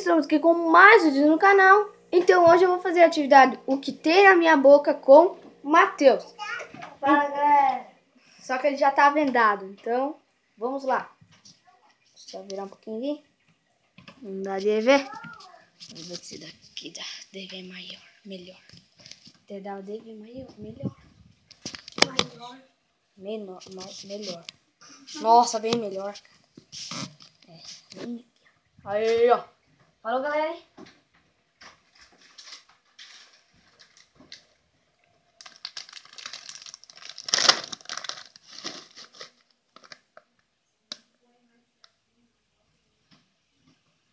estamos aqui com mais vídeos no canal. Então hoje eu vou fazer a atividade O que tem na minha boca com o Matheus. Fala, galera. Só que ele já tá vendado, então vamos lá. Deixa eu virar um pouquinho aqui. Não dá de ver. Vamos ver se daqui dá de ver maior, melhor. Dá de ver maior, melhor. Menor, melhor. Nossa, bem melhor, cara. É, bem aqui. Aí, ó. Falou, galera.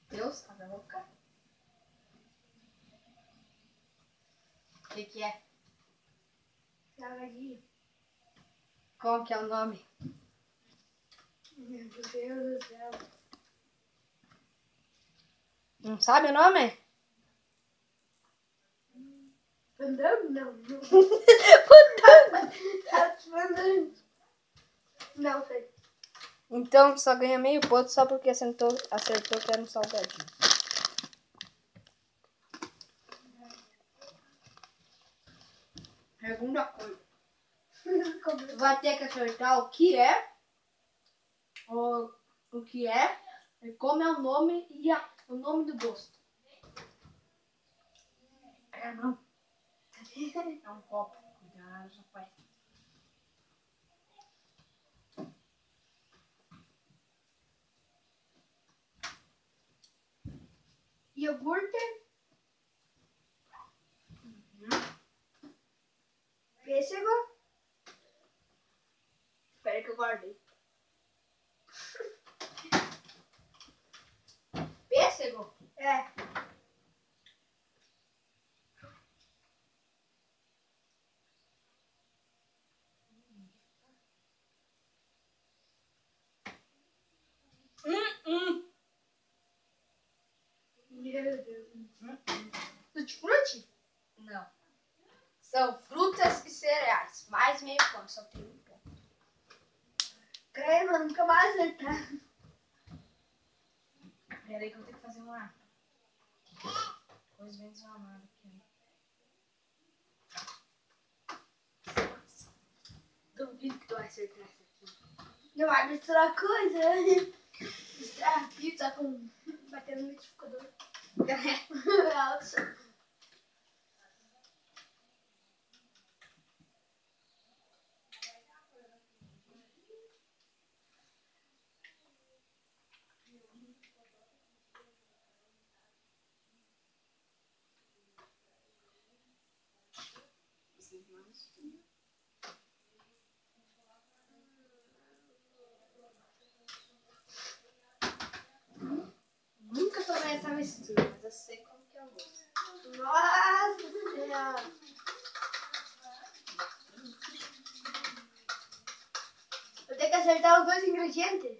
Deus, abre a boca. O que é? Salgadinho. Qual que é o nome? Meu Deus do céu. Não sabe o nome? Fandango? Não. Fandango. Não sei. Então só ganha meio ponto só porque acertou que era um salgadinho. Segunda coisa. Vai ter que acertar o que é. O que é. E como é o nome e o nome do gosto. É não. É um copo. Cuidado, rapaz. Iogurte. Pêssego. Espera que eu guardei. Pêssego? É. Meu Deus. Tutti-frutti? Não. São frutas e cereais. Mais meio ponto, só tem um ponto. Crema, nunca mais acertar. Peraí que eu tenho que fazer uma coisa bem desarmada aqui. Duvido que tu vai acertar isso aqui. Não vai misturar coisa. Misturar pizza com... Batendo no liquidificador. Nossa. Nunca tomei essa mistura, mas eu sei como que é o gosto. Nossa Senhora. Eu tenho que acertar os dois ingredientes?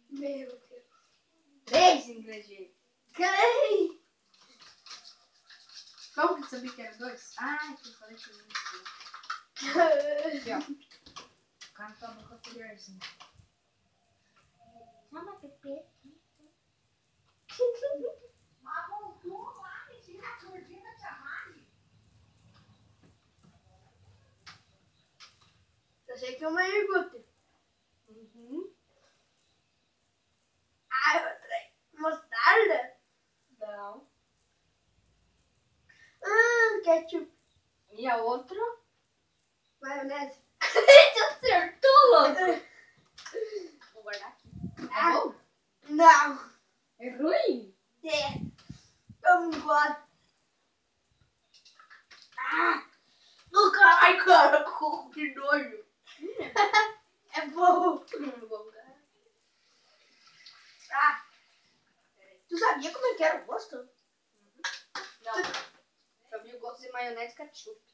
Meu Deus. 3 ingredientes. Creio. Como que tu sabia que era 2? Ah, que eu falei que não. Aqui, ó. Canta a boca colherzinha. Mama, Pepe. Eu sei que é uma iogurte. Uhum. Ah, outra. Mostarda? Não. Ketchup. E a outra? Maionese. Você acertou, louco! Vou guardar aqui. É bom? Não. É ruim? É. Eu não gosto. No caralho, cara. Que nojo. É bom. Tu sabia como é que era o gosto? Não. Eu vi o gosto de maionese e ketchup.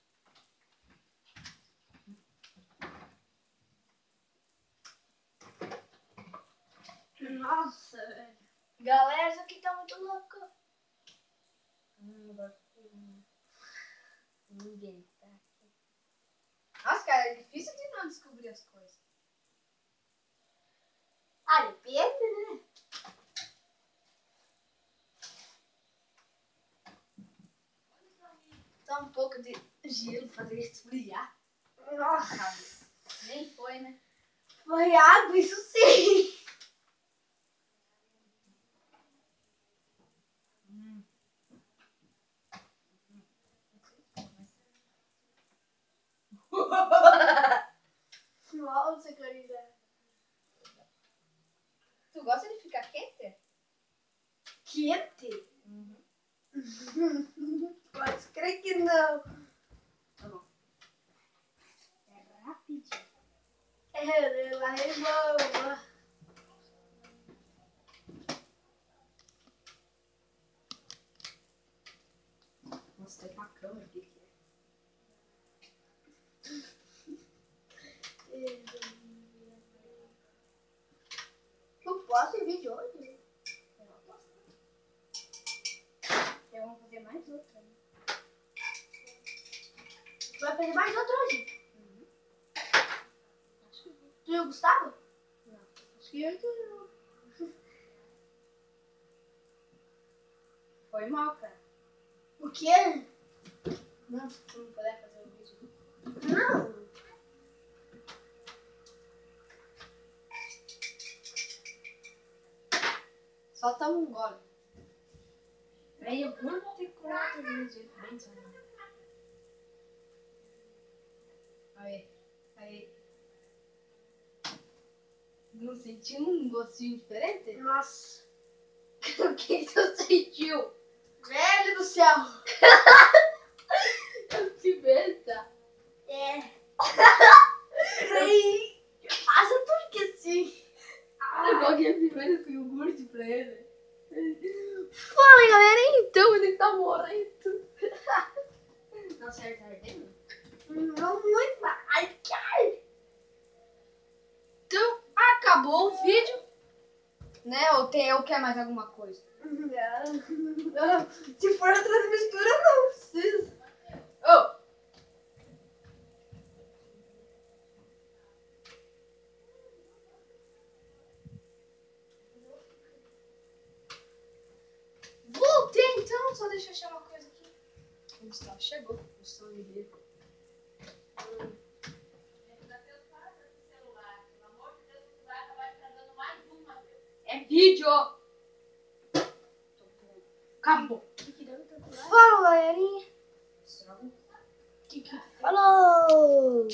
Nossa, velho. Galera, isso aqui tá muito louco. Ninguém tá aqui. Nossa, cara, é difícil de não descobrir as coisas. Ah, depende, né? Dá um pouco de gelo pra fazer esfriar. Nossa. Nem foi, né? Foi água, isso sim. Nossa, Carina. Tu gosta de ficar quente? Quente? Pode crer que não. Tá bom. É rapidinho. Ela é boa. Nossa, tem uma câmera aqui. Tu posta vídeo hoje? Eu não posso. Eu vou fazer mais outra. Né? Tu vai fazer mais outro hoje? Acho que eu vou. Tu e o Gustavo? Não. Acho que eu e tu. Foi mal, cara. O quê? Não, tu não puder fazer o vídeo. Não. Só toma um gole. Aí eu não vou ter que comer outro vídeo. Bem só. Aí. Aí. Não sentiu um gostinho diferente? Nossa. O que tu sentiu? Velho do céu. Pimenta. É. Passa tudo que sim. Eu coloquei pimenta com iogurte pra ele. Fala, galera. Então, ele tá morrendo. Nossa, ele tá ardendo? Não muito mais. Então, acabou o vídeo. Né? Ou quer mais alguma coisa? Não. Se for a transmistura, não precisa. Oh. Voltei então, só deixa eu achar uma coisa aqui. O Gustavo chegou. O Gustavo dele. É vídeo! Acabou. Fala, galerinha. Estrago. Falou!